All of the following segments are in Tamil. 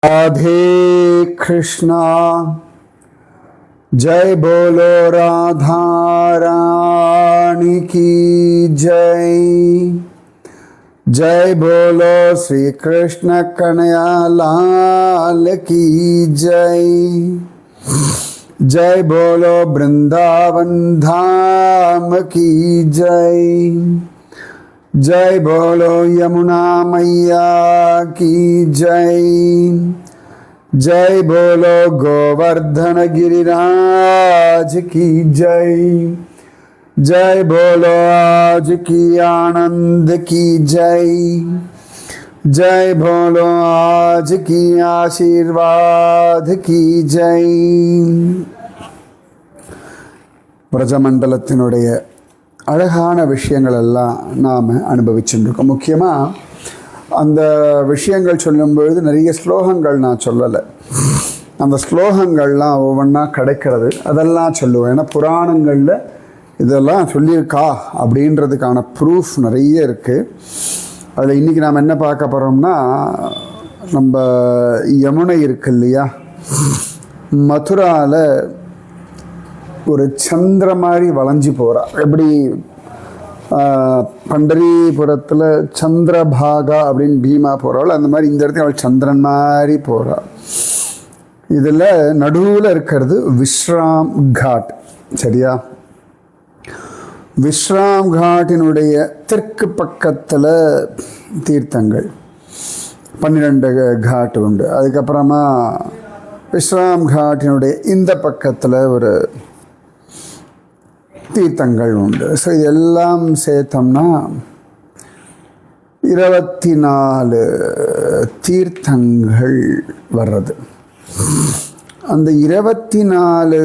राधे कृष्णा जय बोलो राधा रानी की जय। जय बोलो श्री कृष्ण कन्हैया लाल की जय। जय बोलो वृंदावन धाम की जय। जय बोलो यमुना मैया की जय। जय बोलो गोवर्धन गिरिराज की जय। जय बोलो आज की आनंद की जय। जय बोलो आज की आशीर्वाद की जय। பிரஜமண்டலத்தினுடைய அழகான விஷயங்கள் எல்லாம் நாம் அனுபவிச்சுருக்கோம். முக்கியமாக அந்த விஷயங்கள் சொல்லும்பொழுது நிறைய ஸ்லோகங்கள் நான் சொல்லலை. அந்த ஸ்லோகங்கள்லாம் ஒவ்வொன்றா கிடைக்கிறது, அதெல்லாம் சொல்லுவேன். ஏன்னா புராணங்களில் இதெல்லாம் சொல்லியிருக்கா அப்படின்றதுக்கான ப்ரூஃப் நிறைய இருக்குது. அதில் இன்றைக்கி நாம் என்ன பார்க்க போகிறோம்னா, நம்ம யமுனை இருக்கு இல்லையா, மதுராவில் ஒரு சந்திர மாதிரி வளைஞ்சி போகிறா. எப்படி பண்டரிபுரத்தில் சந்திரபாகா அப்படின்னு பீமா போகிறாள், அந்த மாதிரி இந்த இடத்துல அவள் சந்திரன் மாதிரி போகிறாள். இதில் நடுவில் இருக்கிறது விஸ்ராம் காட். சரியா? விஸ்ராம் காட்டினுடைய தெற்கு பக்கத்தில் தீர்த்தங்கள் 12 காட் உண்டு. அதுக்கப்புறமா விஸ்ராம் காட்டினுடைய இந்த பக்கத்தில் ஒரு தீர்த்தங்கள் உண்டு. ஸோ இதெல்லாம் சேர்த்தோம்னா 24 தீர்த்தங்கள் வர்றது. அந்த 24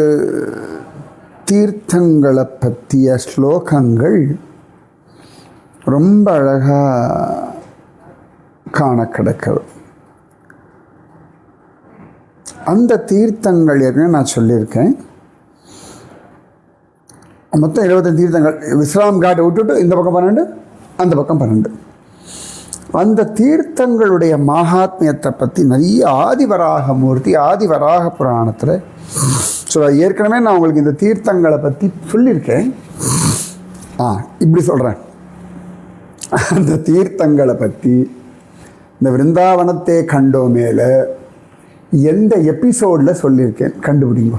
தீர்த்தங்களை பற்றிய ஸ்லோகங்கள் ரொம்ப அழகாக காண கிடைக்கிறது. அந்த தீர்த்தங்கள் ஏற்கனவே நான் சொல்லியிருக்கேன். மொத்தம் 25 தீர்த்தங்கள். விஸ்ராம் காட்டை விட்டுட்டு இந்த பக்கம் 12, அந்த பக்கம் 12. அந்த தீர்த்தங்களுடைய மகாத்மியத்தை பற்றி நிறைய ஆதிவராகமூர்த்தி ஆதிவராக புராணத்தில் ஏற்கனவே நான் உங்களுக்கு இந்த தீர்த்தங்களை பற்றி சொல்லியிருக்கேன். இப்படி சொல்கிறேன். அந்த தீர்த்தங்களை பற்றி இந்த விருந்தாவனத்தை கண்டோமேல எந்த எபிசோடில் சொல்லியிருக்கேன் கண்டுபிடிங்க.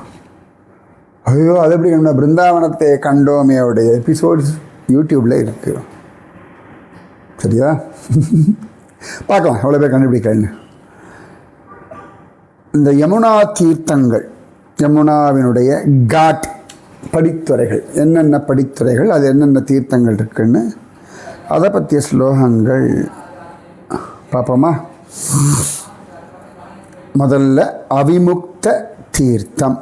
ஐயோ, அது எப்படி கண்டோம்? பிருந்தாவனத்தை கண்டோமையோடைய எபிசோட்ஸ் யூடியூப்பில் இருக்குது. சரியா? பார்க்கலாம் எவ்வளோ பேர் கண்டுபிடிக்கன்னு. இந்த யமுனா தீர்த்தங்கள், யமுனாவினுடைய காட் படித்துறைகள், என்னென்ன படித்துறைகள், அது என்னென்ன தீர்த்தங்கள் இருக்குன்னு அதை பற்றிய ஸ்லோகங்கள் பார்ப்போமா? முதல்ல அவிமுக்த தீர்த்தம்.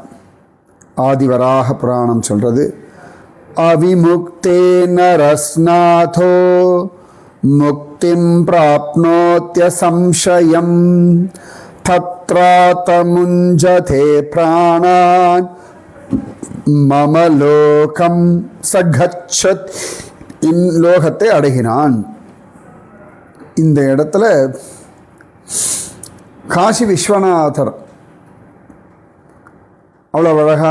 ஆதிவராக புராணம் சொல்கிறது, அவிமுக்தே நரஸ்நாதோ முக்திம் பிராப்னோத்ய சம்சயம் தத்ராதமுஞ்சதே பிராணான் மம லோகம் சகச்சத். லோகத்தை அடைகிறான். இந்த இடத்துல காசி விஸ்வநாதர் அவ்வளோ அழகாக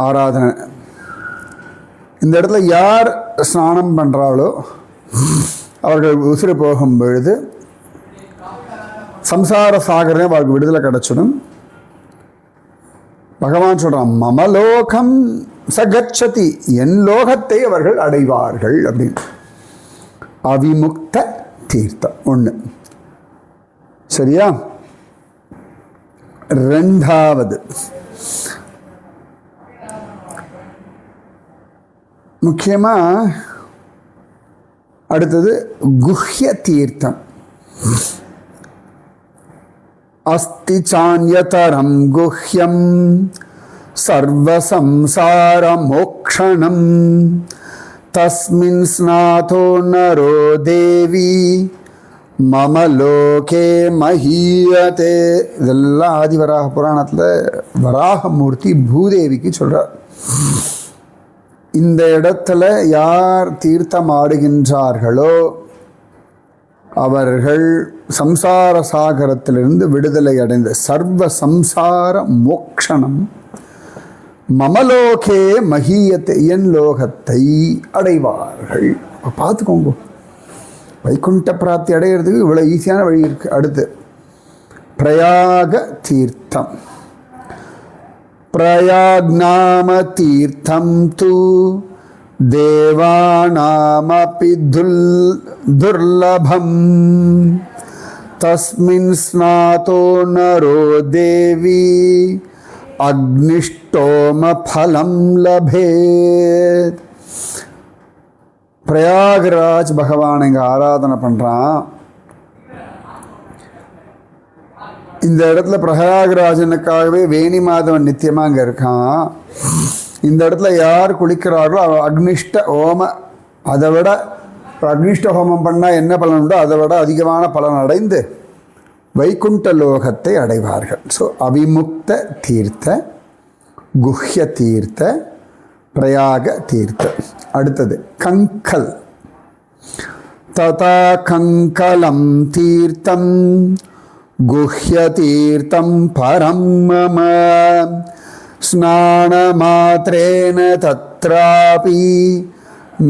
ஆராதனை. இந்த இடத்துல யார் ஸ்நானம் பண்ணுறாளோ அவர்கள் உசிறு போகும் பொழுது சம்சார சாகரே அவருக்கு விடுதலை கிடச்சிடும். பகவான் சொல்கிறான், மமலோகம் சகச்சதி, என் லோகத்தை அவர்கள் அடைவார்கள் அப்படின்னு. அவிமுக்த தீர்த்தம் 1. சரியா? 2வது முக்கியமாக அடுத்தது குஹ்ய தீர்த்தம். அஸ்தி சான்யதரம் குஹ்யம் சர்வசம்சார மோக்ஷணம் தஸ்மின் ஸ்நாதோ நரோ தேவி மம லோகே மஹீயதே. இதெல்லாம் ஆதிவராக புராணத்தில் வராகமூர்த்தி பூதேவிக்கு சொல்கிறார். இந்த இடத்துல யார் தீர்த்தம் ஆடுகின்றார்களோ அவர்கள் சம்சார சாகரத்திலிருந்து விடுதலை அடைந்த சர்வ சம்சார மோக்ஷணம் மமலோகே மகியத்தை என் லோகத்தை அடைவார்கள். பார்த்துக்கோங்க, வைகுண்ட பிராப்தி அடைகிறதுக்கு இவ்வளோ ஈஸியான வழி இருக்குது. அடுத்து பிரயாக தீர்த்தம். பிரயாக் நாம தீர்த்தம் து தேவானாமபி துர்லபம் தஸ்மின் ஸ்நாதோ நரோ தேவி அக்னிஷ்டோம பலம் லபேத். பிரயாகராஜ் பகவான் இங்கே ஆராதனை பண்ணுறான். இந்த இடத்துல பிரயாகராஜனுக்காகவே வேணி மாதவன் நித்தியமாக அங்கே இருக்கான். இந்த இடத்துல யார் குளிக்கிறார்களோ அவ அக்னிஷ்ட ஹோம, அதை விட அக்னிஷ்ட ஹோமம் பண்ணால் என்ன பலன் உண்டோ அதை விட அதிகமான பலன் அடைந்து வைகுண்ட லோகத்தை அடைவார்கள். ஸோ அவிமுக்த தீர்த்த, குஹ்ய தீர்த்த, பிரயாக தீர்த்த. அடுத்தது கங்கல். ததா கங்கலம் தீர்த்தம் குஹ்ய தீர்த்தம் பரம் மம ஸ்நானமாத்ரேன தத்ராபி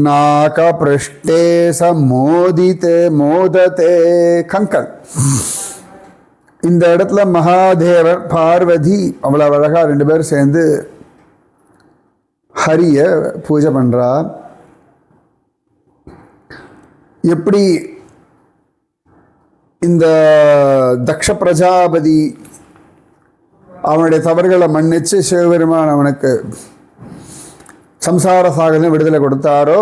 நாகபிருஷ்டே சமோதிதே மோததே. கங்கல். இந்த இடத்துல மகாதேவர் பார்வதி அவ்வளோ அழகாக 2 பேர் சேர்ந்து ஹரிய பூஜை பண்ணுறார். எப்படி இந்த தக்ஷ பிரஜாபதி அவனுடைய தவறுகளை மன்னித்து சிவபெருமான் அவனுக்கு சம்சார சாகரம் விடுதலை கொடுத்தாரோ,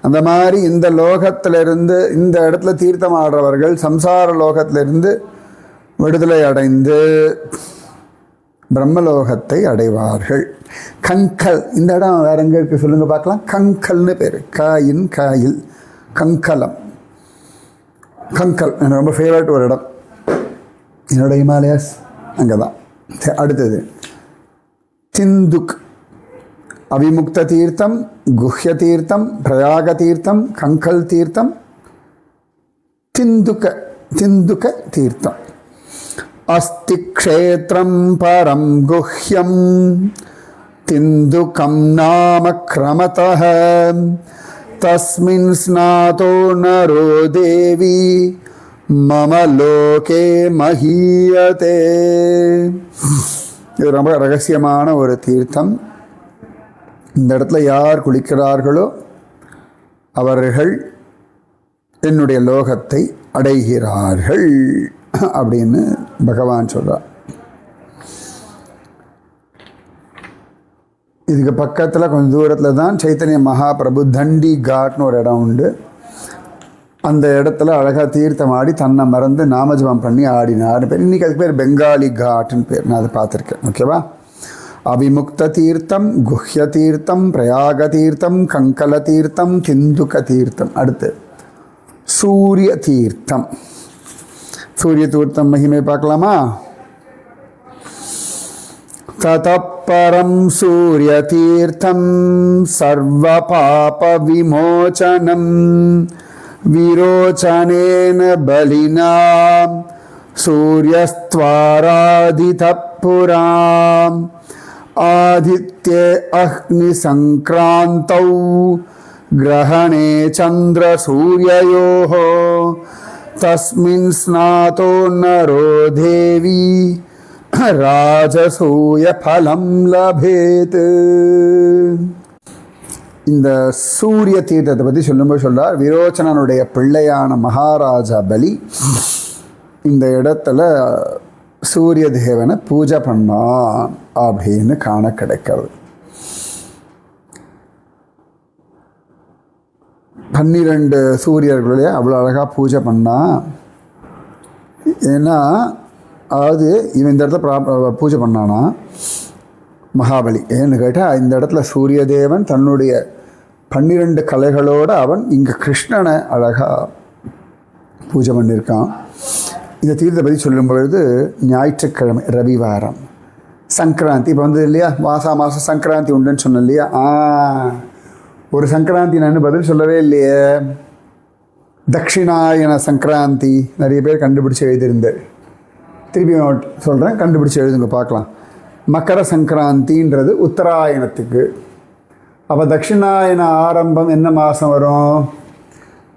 அந்த மாதிரி இந்த லோகத்திலிருந்து இந்த இடத்துல தீர்த்தம் ஆடுறவர்கள் சம்சார லோகத்திலிருந்து விடுதலை அடைந்து பிரம்மலோகத்தை அடைவார்கள். கங்கல். இந்த இடம் வேற எங்கே இருக்குது சொல்லுங்கள் பார்க்கலாம். கங்கல்னு பேர். Coin coil கங்கலம். கங்கல் எனக்கு ரொம்ப ஃபேவரட் ஒரு இடம், என்னோட ஹிமாலயாஸ் அங்கே தான். அடுத்தது திந்துக். அவிமுக்த தீர்த்தம், குஹ்ய தீர்த்தம், பிரயாக தீர்த்தம், கங்கல் தீர்த்தம், திந்துக தீர்த்தம். அஸ்தி க்ஷேத்ரம் பரம் குஹ்யம் திந்துகம் நாம க்ரமதஹ தஸ்மின் ஸ்நாதோ நரோ தேவி மம லோகே மஹீயதே. இது ரொம்ப ரகசியமான ஒரு தீர்த்தம். இந்த இடத்துல யார் குளிக்கிறார்களோ அவர்கள் என்னுடைய லோகத்தை அடைகிறார்கள் அப்படின்னு பகவான் சொல்கிறார். இதுக்கு பக்கத்தில் கொஞ்சம் தூரத்தில் தான் சைத்தன்ய மகாபிரபு தண்டி காட்னு ஒரு இடம் உண்டு. அந்த இடத்துல அழகாக தீர்த்தம் ஆடி தன்னை மறந்து நாமஜபம் பண்ணி ஆடினார் பேர். இன்றைக்கி அதுக்கு பேர் பெங்காலி காட்டுன்னு பேர். நான் அதை பார்த்துருக்கேன். ஓகேவா? அவிமுக்த தீர்த்தம், குஹ்ய தீர்த்தம், பிரயாக தீர்த்தம், கங்கல தீர்த்தம், திந்துக தீர்த்தம். அடுத்து சூரிய தீர்த்தம். சூரிய தீர்த்தம் மகிமை பார்க்கலாமா? ததப்பரம் சூரிய தீர்த்தம் சர்வ பாப விமோசனம் விரோச்சனேன பலினா சூரியஸ்த்வாராதிதப் புராம் ஆதித்யே அக்னி சங்கிராந்தௌ கிரஹணே சந்திர சூரியயோः தஸ்மின் ஸ்நாதோ நரோ தேவி ராஜசூய பலம் லபேத். இந்த சூரிய தீர்த்தத்தை பற்றி சொல்லும்போது சொல்றார், விரோச்சனனுடைய பிள்ளையான மகாராஜா பலி இந்த இடத்துல சூரிய தேவனை பூஜை பண்ணான் அப்படின்னு காண கிடைக்கிறது. 12 சூரியர்களே அவ்வளோ அழகாக பூஜை பண்ணா. ஏன்னா அதாவது இவன் இந்த இடத்துல பூஜை பண்ணானா மகாபலி. ஏன்னு கேட்டால் இந்த இடத்துல சூரிய தேவன் தன்னுடைய 12 கலைகளோடு அவன் இங்கே கிருஷ்ணனை அழகாக பூஜை பண்ணியிருக்கான். இந்த தீர்த்தத்தை பற்றி சொல்லும்பொழுது ஞாயிற்றுக்கிழமை, ரவிவாரம், சங்கராந்தி இப்போ வந்து இல்லையா, மாதம் சங்கராந்தி உண்டுன்னு சொன்னேன் இல்லையா. ஒரு சங்கராந்தி நான் பதில் சொல்லவே இல்லையே. தட்சிணாயன சங்கராந்தி நிறைய பேர் கண்டுபிடிச்சி எழுதியிருந்தார். திருப்பி சொல்கிறேன், கண்டுபிடிச்சி எழுதுங்க பார்க்கலாம். மக்கர சங்கராந்தின்றது உத்தராயணத்துக்கு. அப்போ தட்சிணாயன ஆரம்பம் என்ன மாதம் வரும்?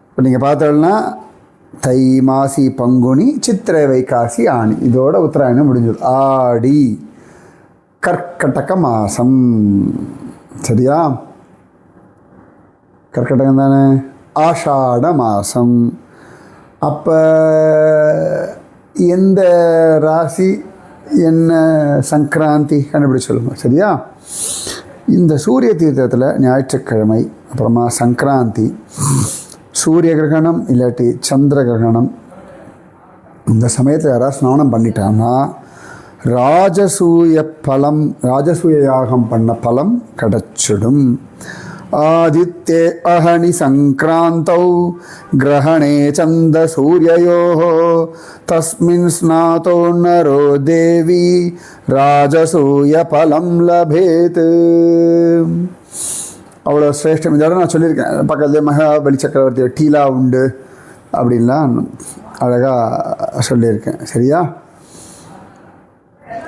இப்போ நீங்கள் பார்த்தோம்னா தை மாசி பங்குனி சித்திரை வைகாசி ஆணி, இதோட உத்தராயணம் முடிஞ்சது. ஆடி கர்க்கடக மாதம். சரியா? கர்க்கடகம் தானே. ஆஷாட மாதம். அப்போ எந்த ராசி என்ன சங்கராந்தி கண்டுபிடிச்சு சொல்லுங்க. சரியா? இந்த சூரிய தீர்த்தத்தில் ஞாயிற்றுக்கிழமை அப்புறமா சங்கராந்தி, சூரிய கிரகணம் இல்லாட்டி சந்திர கிரகணம், இந்த சமயத்தில் யாராவது ஸ்நானம் பண்ணிட்டாங்கன்னா ராஜசூய பலம், ராஜசூய யாகம் பண்ண பலம் கிடச்சிடும். ஆதித்யே அஹனி சங்கிராந்தௌ கிரகணே சந்த சூரியயோ தஸ்மின் ஸ்நாதோ நரோ தேவி ராஜசூய பலம் லபேத். அவ்வளோ சிரேஷ்டம். இதோட நான் சொல்லியிருக்கேன், பக்கத்துலேயே மகாபலி சக்கரவர்த்தி டீலா உண்டு அப்படின்லாம் அழகாக சொல்லியிருக்கேன். சரியா?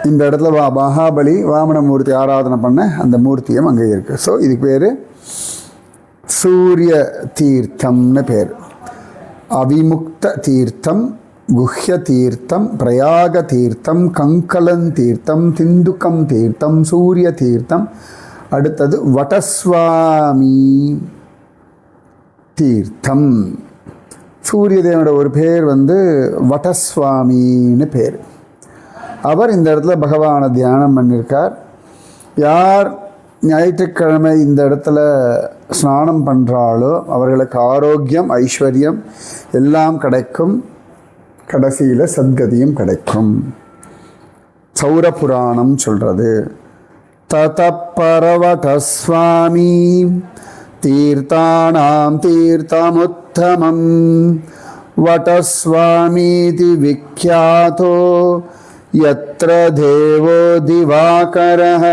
இந்த இடத்துல மகாபலி வாமனமூர்த்தி ஆராதனை பண்ண அந்த மூர்த்தியும் அங்கே இருக்குது. ஸோ இதுக்கு பேர் சூரிய தீர்த்தம்னு பேர். அவிமுக்த தீர்த்தம், குஹ்ய தீர்த்தம், பிரயாக தீர்த்தம், கங்கலன் தீர்த்தம், திந்துக்கம் தீர்த்தம், சூரிய தீர்த்தம். அடுத்தது வடஸ்வாமி தீர்த்தம். சூரிய தேவனோட ஒரு பேர் வடஸ்வாமின்னு பேர். அவர் இந்த இடத்துல பகவானை தியானம் பண்ணியிருக்கார். யார் ஞாயிற்றுக்கிழமை இந்த இடத்துல ஸ்நானம் பண்ணுறாளோ அவர்களுக்கு ஆரோக்கியம், ஐஸ்வர்யம் எல்லாம் கிடைக்கும். கடைசியில் சத்கதியும் கிடைக்கும். சௌர புராணம் சொல்கிறது. ததப்பரவடஸ்வாமி தீர்த்தானாம் தீர்த்தமுத்தமம் வடஸ்வாமீதி விக்யாதோ யத்ர தேவோ திவாகரஹ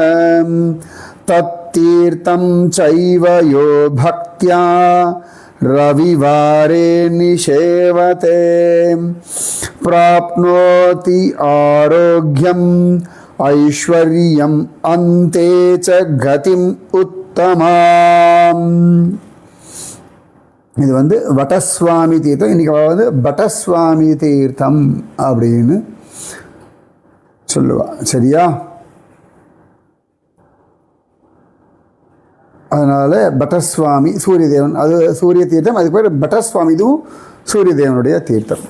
தத்தீர்த்தம் சைவ யோ பக்த்யா ரவிவாரே நிஷேவதே பிராப்னோதி ஆரோக்யம் ஐஸ்வர்யம் அந்தே ச கதிம் உத்தமாம். இது வடஸ்வாமி தீர்த்தம். இன்றைக்கி பட்டஸ்வாமி தீர்த்தம் அப்படின்னு சொல்லுவா. சரியா? அதனால் பட்டஸ்வாமி சூரியதேவன், அது சூரிய தீர்த்தம். அதுக்கு பேர் பட்டஸ்வாமி, இதுவும் சூரியதேவனுடைய தீர்த்தம்.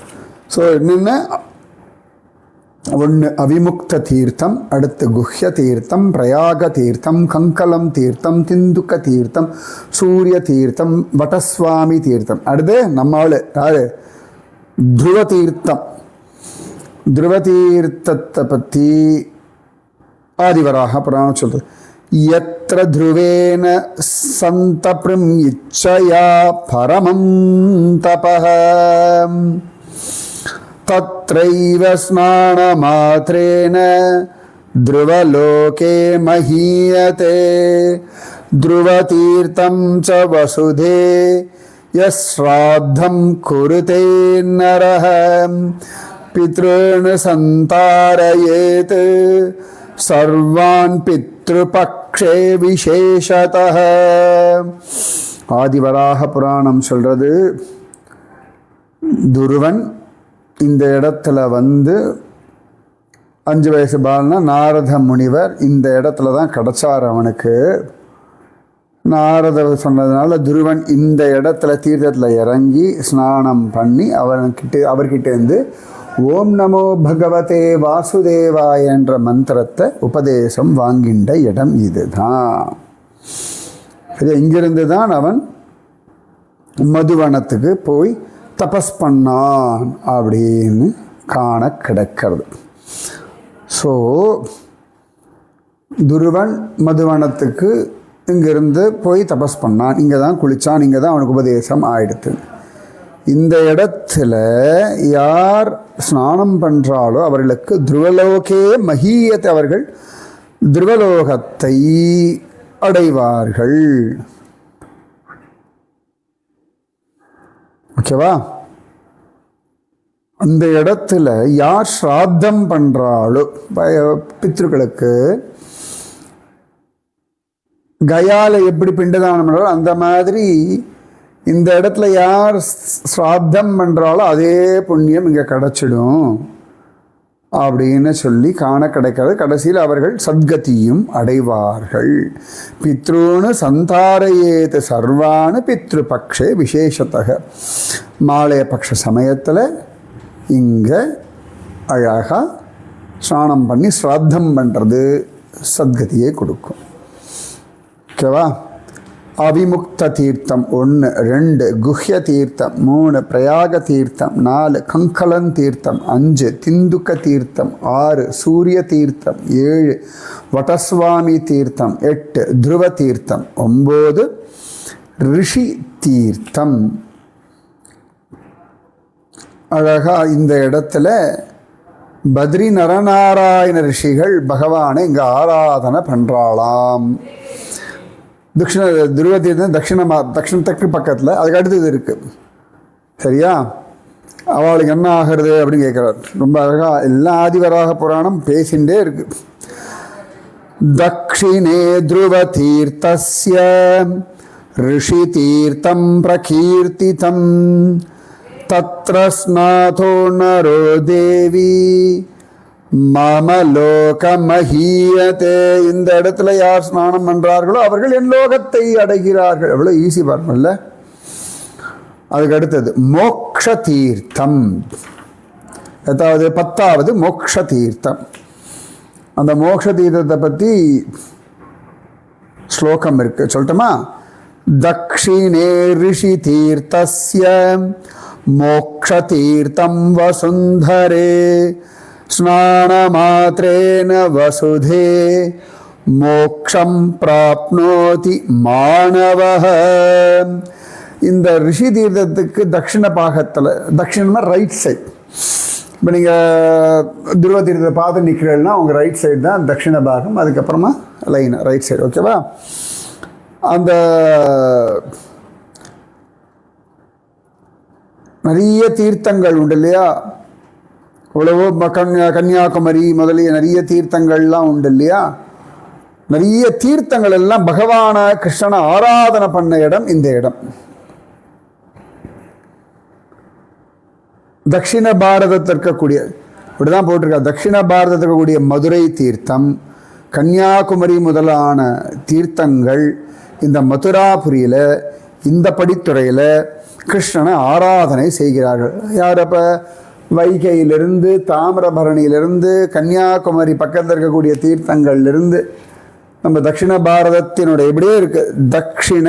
ஸோ என்னென்ன ஒன்று அவிமுக்த தீர்த்தம், அடுத்து குஹ்ய தீர்த்தம், பிரயாக தீர்த்தம், கங்கலம் தீர்த்தம், திந்துக்க தீர்த்தம், சூரிய தீர்த்தம், வடஸ்வாமி தீர்த்தம். அடுத்து நம்மால் யார்? துருவ தீர்த்தம். துருவ தீர்த்தத்தை பற்றி ஆதிவராக புராணம் சொல்கிறது. யத்ர துருவேன சந்தப்ரம் இச்சயா பரமம் தபஹ தத்ரைவ ஸ்நானமாத்ரேன த்ருவலோகே மஹீயதே த்ருவதீர்த்தம் ச வசுதே யஸ்ராத்தம் குருதே நரஹ பித்ருன் சந்தாரயேத் சர்வான் பித்ருபக்ஷே விசேஷதஹ. ஆதிவராக புராணம் சொல்கிறது, துருவன் இந்த இடத்துல 5 வயசு பாலனா நாரத முனிவர் இந்த இடத்துல தான் கிடச்சார் அவனுக்கு. நாரதர் சொன்னதுனால துருவன் இந்த இடத்துல தீர்த்தத்தில் இறங்கி ஸ்நானம் பண்ணி அவர்கிட்டேருந்து ஓம் நமோ பகவதே வாசுதேவாய என்ற மந்திரத்தை உபதேசம் வாங்கின்ற இடம் இதுதான். இங்கிருந்து தான் அவன் மதுவனத்துக்கு போய் தபஸ் பண்ணான் அப்படின்னு காண கிடக்கிறது. ஸோ துருவன் மதுவனத்துக்கு இங்கிருந்து போய் தபஸ் பண்ணான், இங்கே தான் குளித்தான், இங்கே தான் அவனுக்கு உபதேசம் ஆயிடுத்து. இந்த இடத்துல யார் ஸ்நானம் பண்ணுறாலோ அவர்களுக்கு துருவலோகே மஹீயத்தை, அவர்கள் துருவலோகத்தை அடைவார்கள். ஓகேவா? அந்த இடத்துல யார் ஸ்ராத்தம் பண்ணுறாளோ பித்ருக்களுக்கு கயால எப்படி பிண்டதானம் பண்ணுறாளோ அந்த மாதிரி இந்த இடத்துல யார் ஸ்ராத்தம் பண்ணுறாளோ அதே புண்ணியம் இங்கே கிடச்சிடும் அப்படின்னு சொல்லி காண கிடைக்கிறது. கடைசியில் அவர்கள் சத்கதியும் அடைவார்கள். பித்ருன்னு சந்தாரையேது சர்வானு பித்ருபக்ஷே விசேஷத்தக. மாலைய பக்ஷ சமயத்தில் இங்கே அழகாக ஸ்நானம் பண்ணி ஸ்ராத்தம் பண்ணுறது சத்கதியை கொடுக்கும். ஓகேவா? அவிமுக்த தீர்த்தம் 1, 2 குஹ்ய தீர்த்தம், 3 பிரயாக தீர்த்தம், 4 கங்கலன் தீர்த்தம், 5 திந்துக்க தீர்த்தம், 6 சூரிய தீர்த்தம், 7 வடஸ்வாமி தீர்த்தம், 8 துருவ தீர்த்தம், 9 ரிஷி தீர்த்தம். அழகா இந்த இடத்துல பத்ரி நரநாராயண ரிஷிகள் பகவானை இங்கே ஆராதனை பண்ணுறாளாம். தட்சிண துருவ தீர்த்தம் தட்சிண தெற்கு பக்கத்தில், அதுக்கு அடுத்தது இருக்குது. சரியா? அவளுக்கு என்ன ஆகிறது அப்படின்னு கேட்குறார். ரொம்ப அழகாக எல்லாம் ஆதிவராக புராணம் பேசிகிட்டே இருக்கு. தக்ஷிணே துருவ தீர்த்தஸ்ய ரிஷி தீர்த்தம் பிரகீர்த்திதம் தத்ர ஸ்நாதோ நரோ தேவி மம லோக மஹீயதே. இந்த இடத்துல யார் ஸ்நானம் பண்ணுறார்களோ அவர்கள் என் லோகத்தை அடைகிறார்கள். எவ்வளோ ஈஸி பாருங்கள்ல. அதுக்கு அடுத்தது மோக்ஷ தீர்த்தம். எதாவது 10வது மோக்ஷ தீர்த்தம். அந்த மோக்ஷ தீர்த்தத்தை பற்றி ஸ்லோகம் இருக்கு, சொல்லட்டுமா? தக்ஷிணே ரிஷி தீர்த்தஸ்ய மோக்ஷ தீர்த்தம் வசுந்தரே ஸ்நானமாத்ரேன வசுதே மோக்ஷம் பிராப்னோதி மாணவஹ. இந்த ரிஷி தீர்த்தத்துக்கு தட்சிண பாகத்தில், தட்சிணம்னா ரைட் சைட். இப்போ நீங்கள் துருவ தீர்த்தத்தை பார்த்து நிற்கிறீங்கன்னா உங்கள் ரைட் சைடு தான் தட்சிண பாகம். அதுக்கப்புறமா லைன் ரைட் சைடு. ஓகேவா? அந்த நிறைய தீர்த்தங்கள் உண்டு இல்லையா? இவ்வளவோ கன்னியாகுமரி முதலிய நிறைய தீர்த்தங்கள்லாம் உண்டு இல்லையா? நிறைய தீர்த்தங்கள் எல்லாம் பகவான கிருஷ்ணனை ஆராதனை பண்ண இடம் இந்த இடம். தட்சிண பாரதத்தில் இருக்கக்கூடிய, இப்படிதான் போட்டிருக்கா, தட்சிண பாரதத்தில் இருக்கக்கூடிய மதுரை தீர்த்தம், கன்னியாகுமரி முதலான தீர்த்தங்கள் இந்த மதுராபுரியில் இந்த படித்துறையில் கிருஷ்ணனை ஆராதனை செய்கிறார்கள். யார்? அப்போ வைகையிலிருந்து, தாமிரபரணியிலிருந்து, கன்னியாகுமரி பக்கத்தில் இருக்கக்கூடிய தீர்த்தங்கள்லிருந்து நம்ம தட்சிண பாரதத்தினுடைய இப்படியே இருக்கு. தட்சிண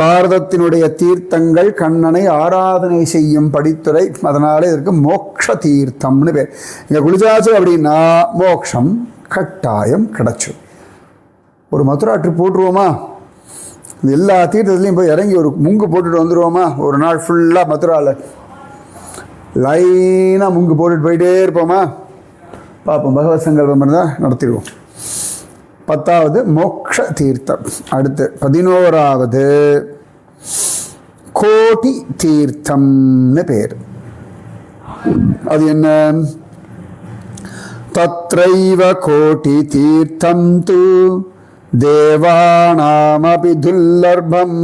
பாரதத்தினுடைய தீர்த்தங்கள் கண்ணனை ஆராதனை செய்யும் படித்துறை. அதனால இதற்கு மோக்ஷ தீர்த்தம்னு பேர். இங்கே குளிச்சாச்சு அப்படின்னா மோக்ஷம் கட்டாயம் கிடச்சும். ஒரு மதுரா ட்ரிப் போட்டுருவோமா? எல்லா தீர்த்தத்துலேயும் போய் இறங்கி ஒரு முங்கு போட்டுட்டு வந்துடுவோமா? ஒரு நாள் ஃபுல்லாக மதுராவில் லைனாக முங்கு போட்டுட்டு போயிட்டே இருப்போமா? பார்ப்போம். பகவத் சங்கல்பம் இருந்தால் நடத்திடுவோம். 10வது மோக்ஷ தீர்த்தம். அடுத்து 11வது கோட்டி தீர்த்தம்னு பேர். அது என்ன? தத்ரைவ கோட்டி தீர்த்தம் து தேவானாமபி துர்லபம்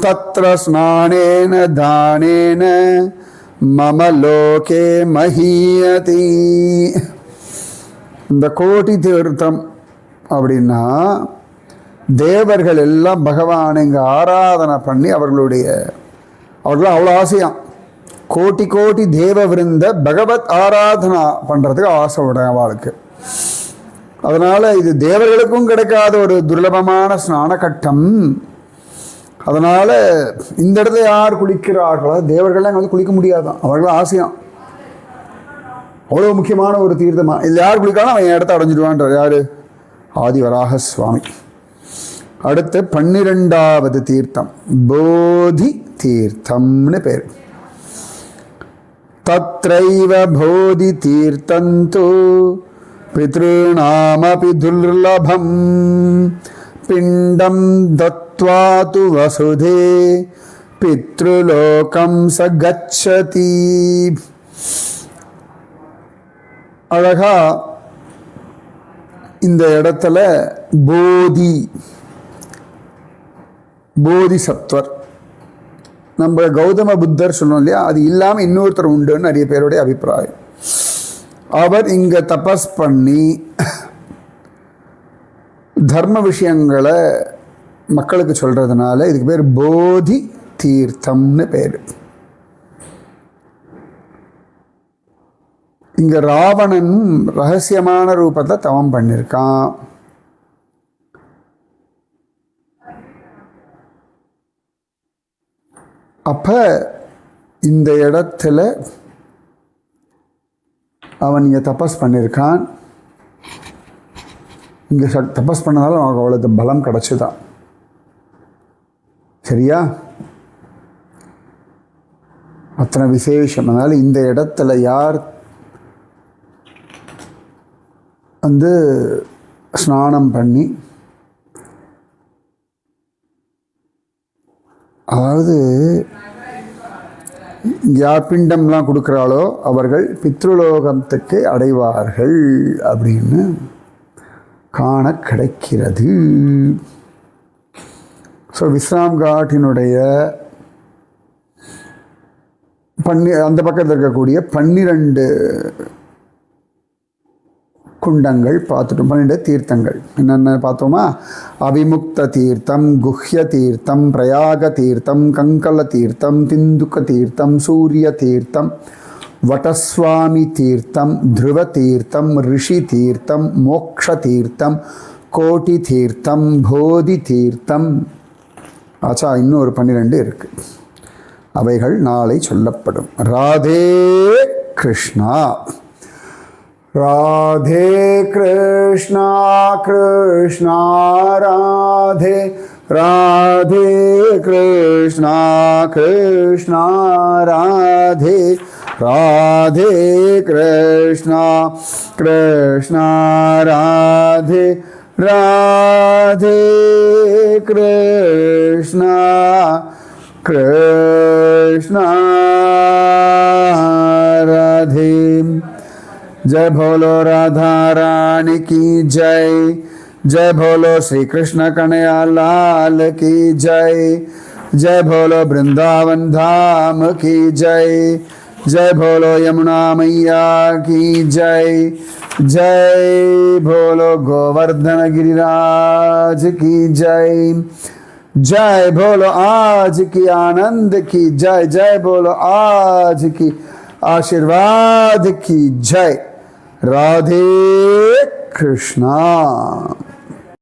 தத்ர ஸ்நானேன தானேன மம லோகே மஹீயதி. இந்த கோட்டி தீர்த்தம் அப்படின்னா தேவர்கள் எல்லாம் பகவானை இங்கே ஆராதனை பண்ணி அவர்களும் அவ்வளோ ஆசையாம். கோட்டி கோட்டி தேவ விருந்த பகவத் ஆராதனா பண்ணுறதுக்கு ஆசை உடைய அவளுக்கு. அதனால் இது தேவர்களுக்கும் கிடைக்காத ஒரு துர்லபமான ஸ்நான கட்டம். அதனால் இந்த இடத்துல யார் குளிக்கிறார்களோ தேவர்கள்லாம் அங்கே வந்து குளிக்க முடியாதான். அவர்களும் ஆசையாம். அவ்வளோ முக்கியமான ஒரு தீர்த்தமாக. இதில் யார் குளிக்காலும் அவன் என் இடத்த அடைஞ்சிடுவான்றார். யார்? ஆதிவராக சுவாமி. அடுத்து 12வது தீர்த்தம் போதி தீர்த்தம்னு பேர். தத்ரைவ போதி தீர்த்தந்து பித்ருநாமபி துர்லபம் பிண்டம் தத் भुक्त्वा तु वसुधे पितृलोकं स गच्छति. அழகா இந்த இடத்துல போதிசத்வர், நம்ம கௌதம புத்தர் சொன்னோம் இல்லையா, அது இல்லாமல் இன்னொருத்தர் உண்டுன்னு நிறைய பேருடைய அபிப்பிராயம். அவர் இங்கே தபஸ் பண்ணி தர்ம விஷயங்களை மக்களுக்கு சொல்கிறதுனால இதுக்கு பேர் போதி தீர்த்தம்னு பேர். இங்கே ராவணன் ரகசியமான ரூபத்தை தவம் பண்ணியிருக்கான். அப்போ இந்த இடத்துல அவன் இங்கே தபஸ் பண்ணியிருக்கான். இங்கே தபஸ் பண்ணதால அவனுக்கு அவ்வளோ பலம் கிடச்சிதான். சரியா? அத்தனை விசேஷம். அதனால் இந்த இடத்துல யார் வந்து ஸ்நானம் பண்ணி, அதாவது யார் பிண்டம்லாம் கொடுக்குறாளோ அவர்கள் பித்ருலோகத்துக்கு அடைவார்கள் அப்படின்னு காண கிடைக்கிறது. ஸோ விஸ்ராம் காட்டினுடைய அந்த பக்கத்தில் இருக்கக்கூடிய 12 குண்டங்கள் பார்த்துட்டோம். 12 தீர்த்தங்கள் என்னென்ன பார்த்தோமா? அவிமுக்த தீர்த்தம், குஹ்ய தீர்த்தம், பிரயாக தீர்த்தம், கங்கல தீர்த்தம், திந்துக்க தீர்த்தம், சூரிய தீர்த்தம், வடஸ்வாமி தீர்த்தம், த்ருவ தீர்த்தம், ரிஷி தீர்த்தம், மோக்ஷ தீர்த்தம், கோட்டி தீர்த்தம், போதி தீர்த்தம். ஆச்சா, இன்னொரு 12 இருக்கு. அவைகள் நாளை சொல்லப்படும். ராதே கிருஷ்ணா. राधे कृष्णा कृष्णा राधे, राधे कृष्णा कृष्णा राधे, राधे कृष्णा कृष्णा राधे, राधे कृष्णा कृष्णा राधे. जय बोलो राधा रानी की जय, जय बोलो श्री कृष्ण कन्हैया लाल की जय, जय बोलो वृंदावन धाम की जय, जय बोलो यमुना मैया की जय, जय बोलो गोवर्धन गिरिराज की जय, जय बोलो आज की आनंद की जय, जय बोलो आज की आशीर्वाद की जय. राधे कृष्णा.